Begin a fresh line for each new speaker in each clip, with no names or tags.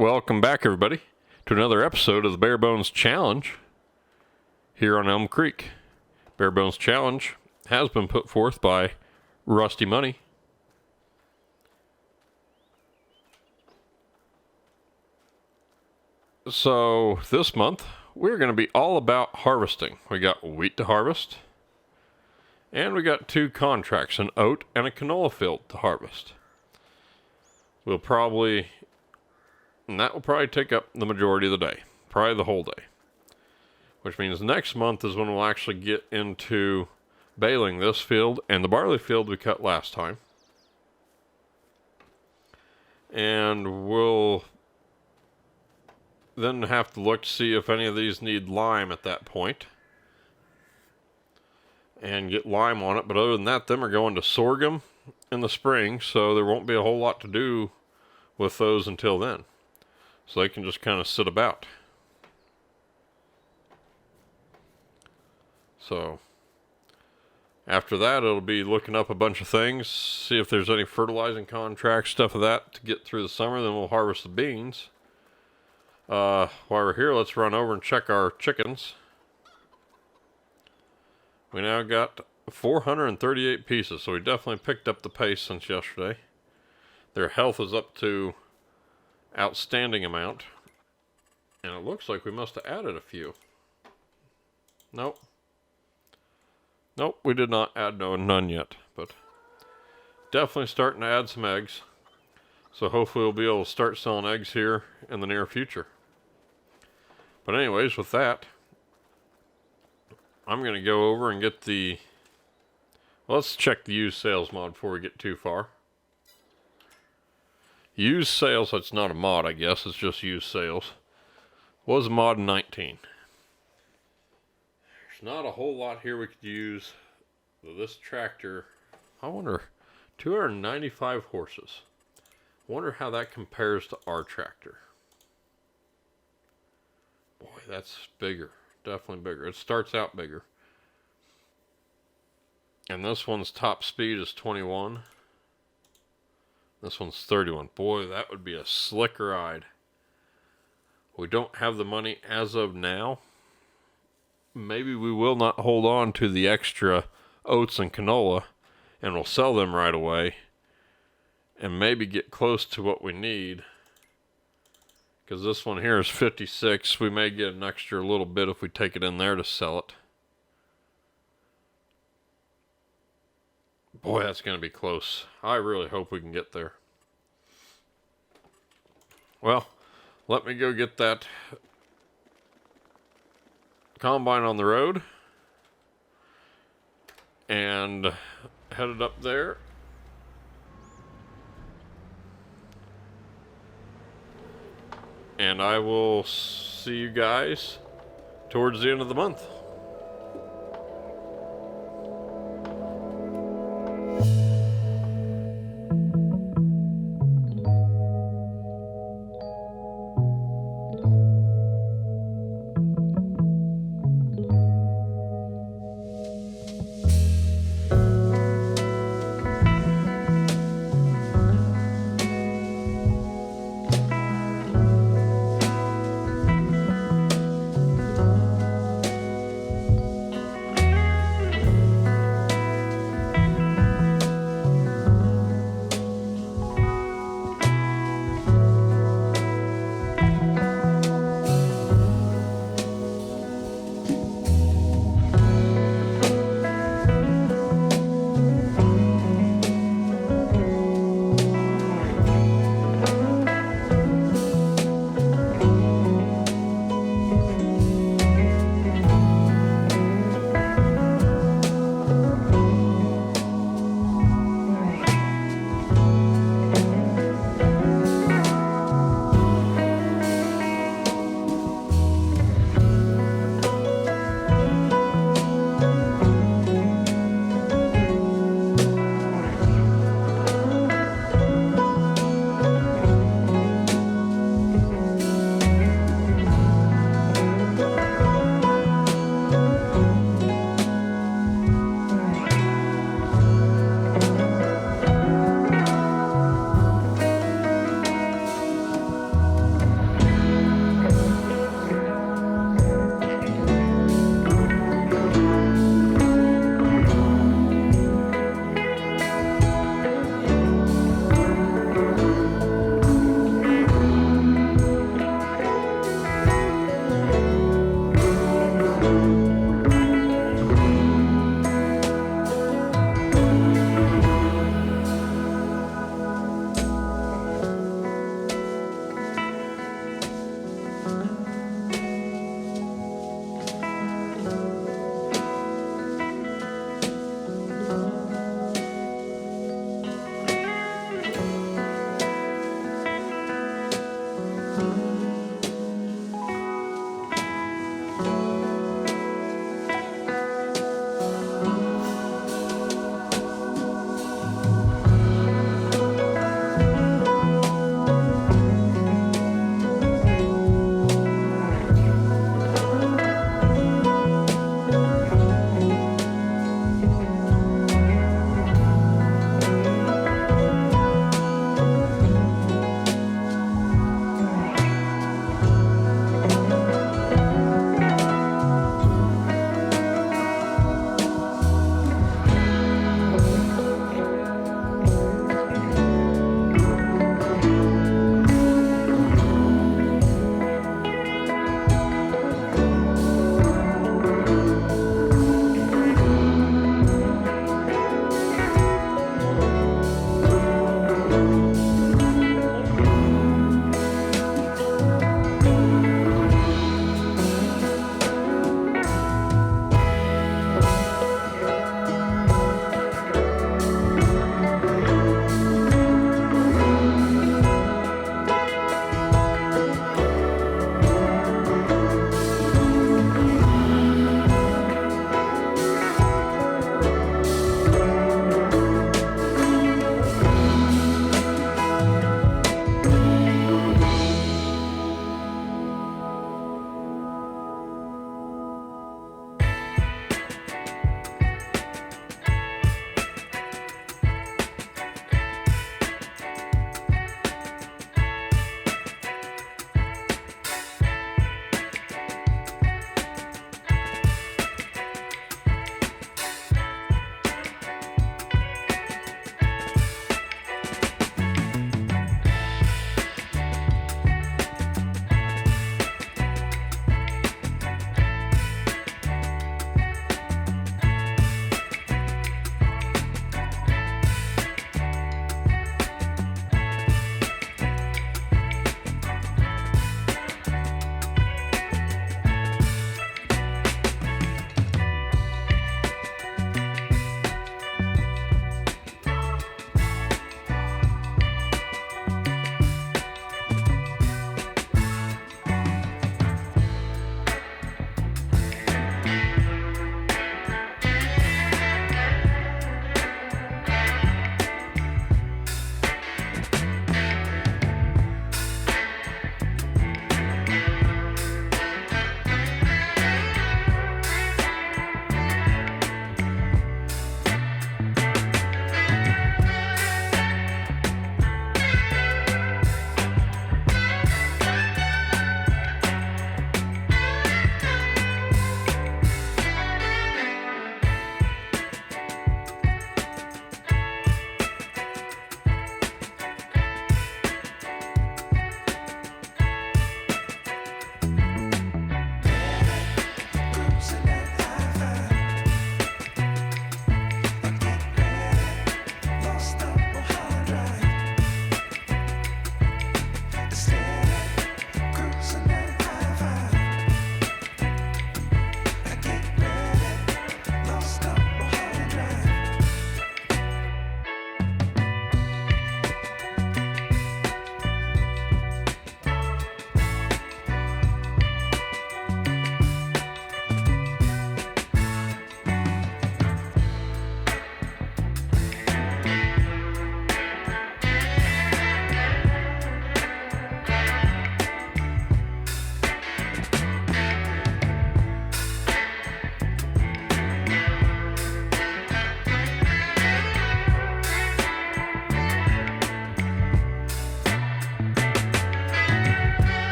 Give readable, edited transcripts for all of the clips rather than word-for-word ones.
Welcome back, everybody, to another episode of the Barebones Challenge here on Elm Creek. Barebones Challenge has been put forth by RustyMoney. So this month, we're going to be all about harvesting. We got wheat to harvest, and we got two contracts, an oat and a canola field to harvest. And that will probably take up the majority of the day, probably the whole day. Which means next month is when we'll actually get into baling this field and the barley field we cut last time. And we'll then have to look to see if any of these need lime at that point. And get lime on it. But other than that, them are going to sorghum in the spring, so there won't be a whole lot to do with those until then. So they can just kind of sit about. So after that, it'll be looking up a bunch of things, see if there's any fertilizing contracts, stuff of that to get through the summer. Then we'll harvest the beans. While we're here, let's run over and check our chickens. We now got 438 pieces, so we definitely picked up the pace since yesterday. Their health is up to outstanding amount. And it looks like we must have added a few. Nope, we did not add none yet, but definitely starting to add some eggs. So hopefully we'll be able to start selling eggs here in the near future. But anyways, with that, I'm going to go over and get let's check the used sales mod before we get too far. Used sales, that's not a mod, I guess, it's just used sales. Was a mod in 19. There's not a whole lot here we could use. This tractor, I wonder, 295 horses. I wonder how that compares to our tractor. Boy, that's bigger. Definitely bigger. It starts out bigger. And this one's top speed is 21. This one's 31. Boy, that would be a slick ride. We don't have the money as of now. Maybe we will not hold on to the extra oats and canola, and we'll sell them right away, and maybe get close to what we need. Because this one here is 56. We may get an extra little bit if we take it in there to sell it. Boy, that's going to be close. I really hope we can get there. Well, let me go get that combine on the road and headed up there. And I will see you guys towards the end of the month.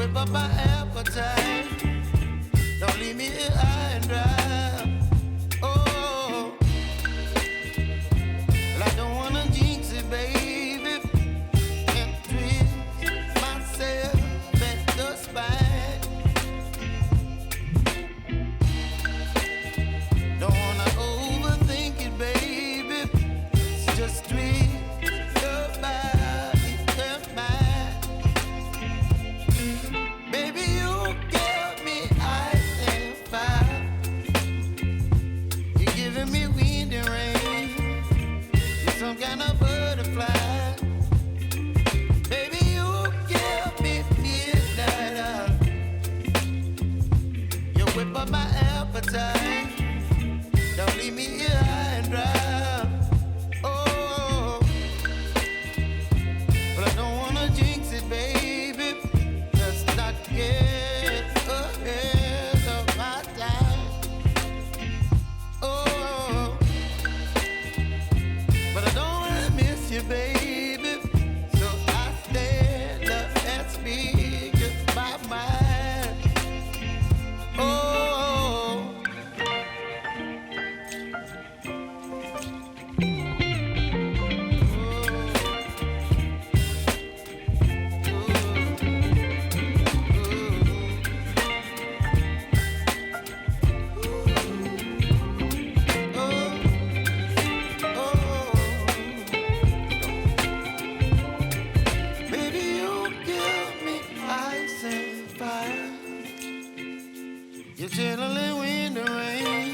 whip up my appetite. Don't leave me here high and dry. Oh, well, I don't wanna jinx it, baby, and twist myself at the spine. Don't wanna overthink it, baby. It's just twist your body and mine. Baby, you give me ice and fire. You're giving me wind and rain. You're some kind of butterfly. Baby, you give me midnight. You whip up my appetite. Don't leave me here high and dry. Oh, but I don't wanna jinx it, baby. Let's not get ahead of my time. Oh, but I don't wanna miss you, baby. So I stand up and speak my mind. Oh. Baby, you give me ice and fire. You're chilling wind and rain.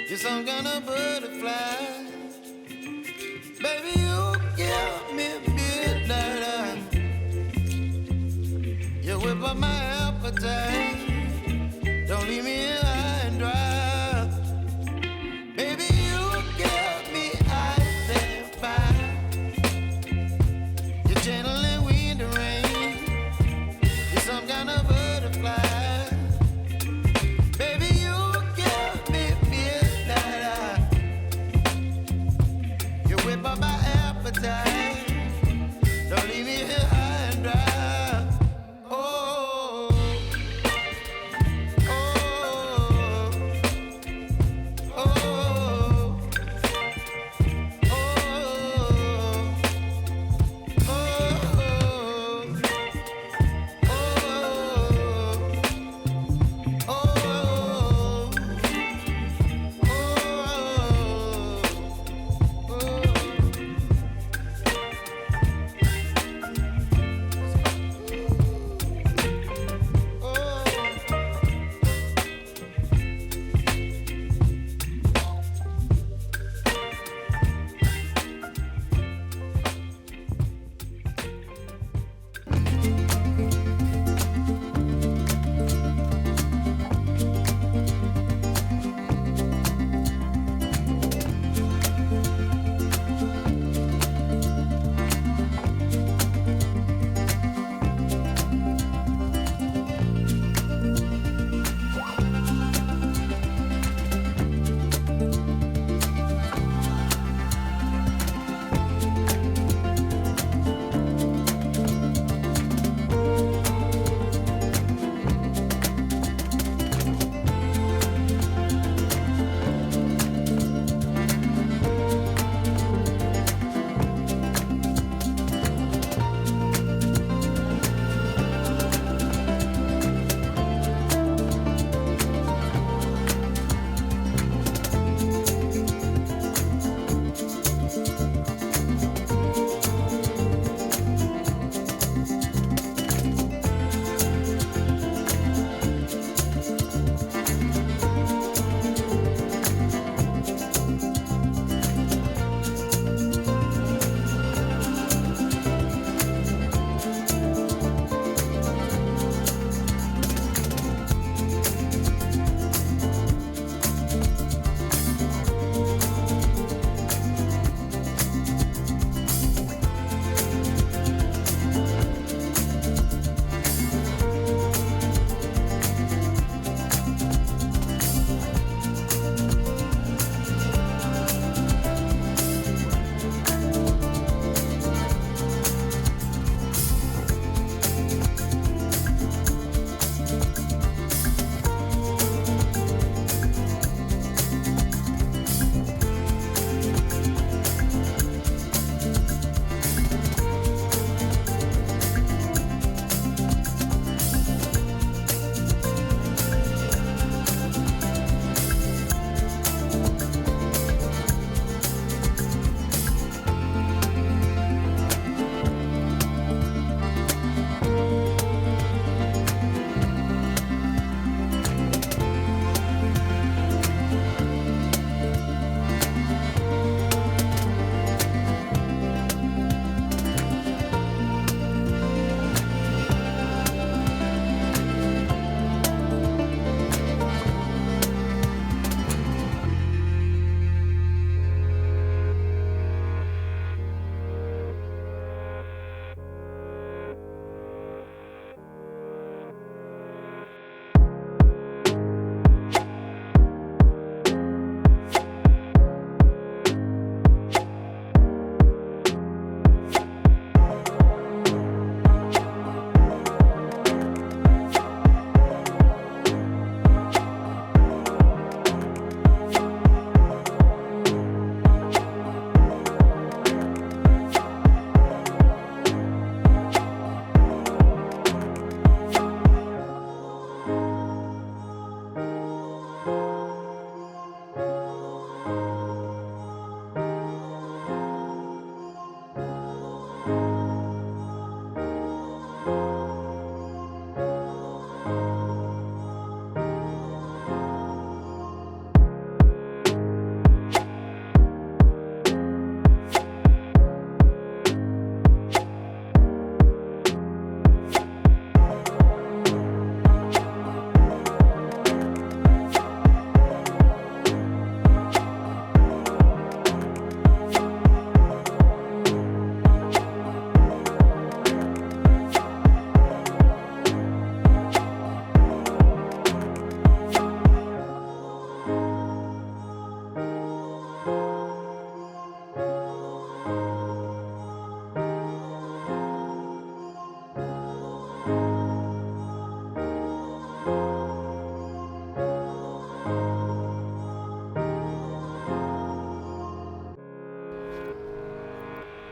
You're some kind of butterfly. Baby, you give me midnight. You whip up my appetite. Don't leave me here high and dry. Baby, you give me ice and fire. You're channeling wind and rain. You're some kind of butterfly. Baby, you give me midnight. You whip up my appetite. Don't leave me here high and dry. Oh, oh,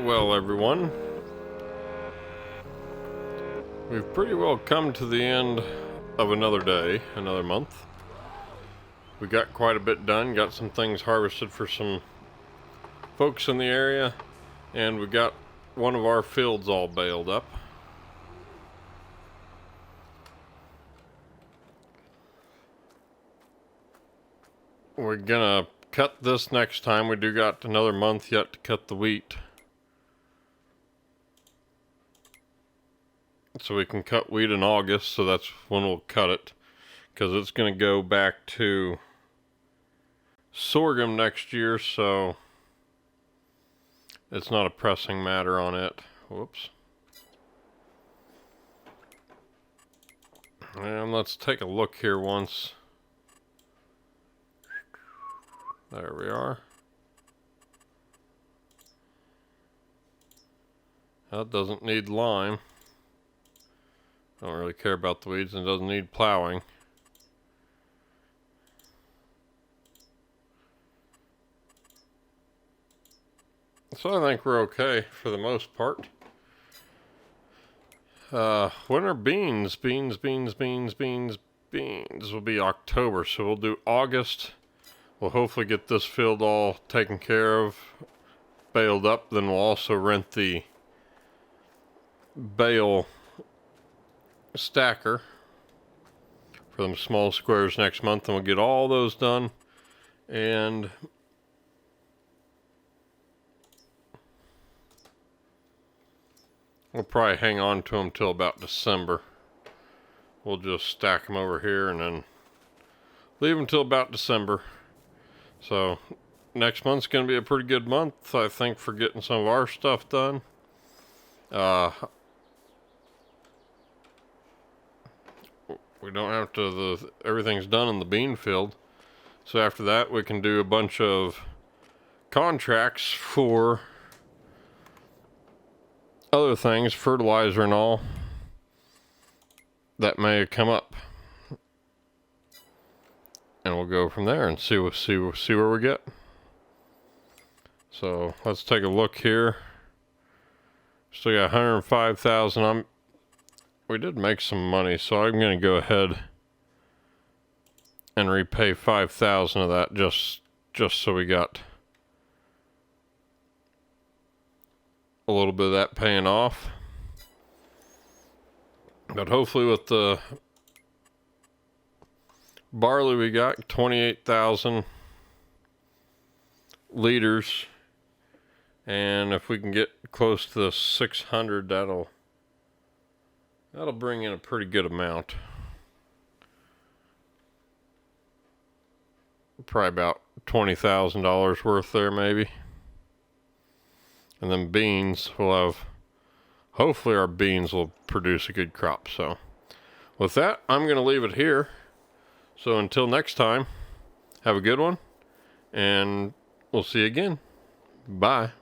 Well, everyone, we've pretty well come to the end of another day, another month. We got quite a bit done, got some things harvested for some folks in the area, and we got one of our fields all baled up. We're gonna cut this next time. We do got another month yet to cut the wheat. So we can cut wheat in August, so that's when we'll cut it. Because it's gonna go back to sorghum next year, so it's not a pressing matter on it. Whoops. And let's take a look here once. There we are. That doesn't need lime. Don't really care about the weeds, and it doesn't need plowing. So I think we're okay for the most part. Winter beans will be October, so we'll do August. We'll hopefully get this field all taken care of, baled up. Then we'll also rent the bale stacker for them small squares next month, and we'll get all those done. And we'll probably hang on to them till about December. We'll just stack them over here and then leave them till about December. So next month's going to be a pretty good month, I think, for getting some of our stuff done. We don't have to, everything's done in the bean field. So after that, we can do a bunch of contracts for other things, fertilizer and all, that may come up. And we'll go from there and see where we get. So let's take a look here. Still got 105,000. We did make some money, so I'm going to go ahead and repay 5,000 of that just so we got a little bit of that paying off. But hopefully with the barley we got 28,000 liters, and if we can get close to the 600, that'll bring in a pretty good amount. Probably about $20,000 worth there maybe. And then beans, hopefully our beans will produce a good crop. So with that, I'm going to leave it here. So until next time, have a good one, and we'll see you again. Bye.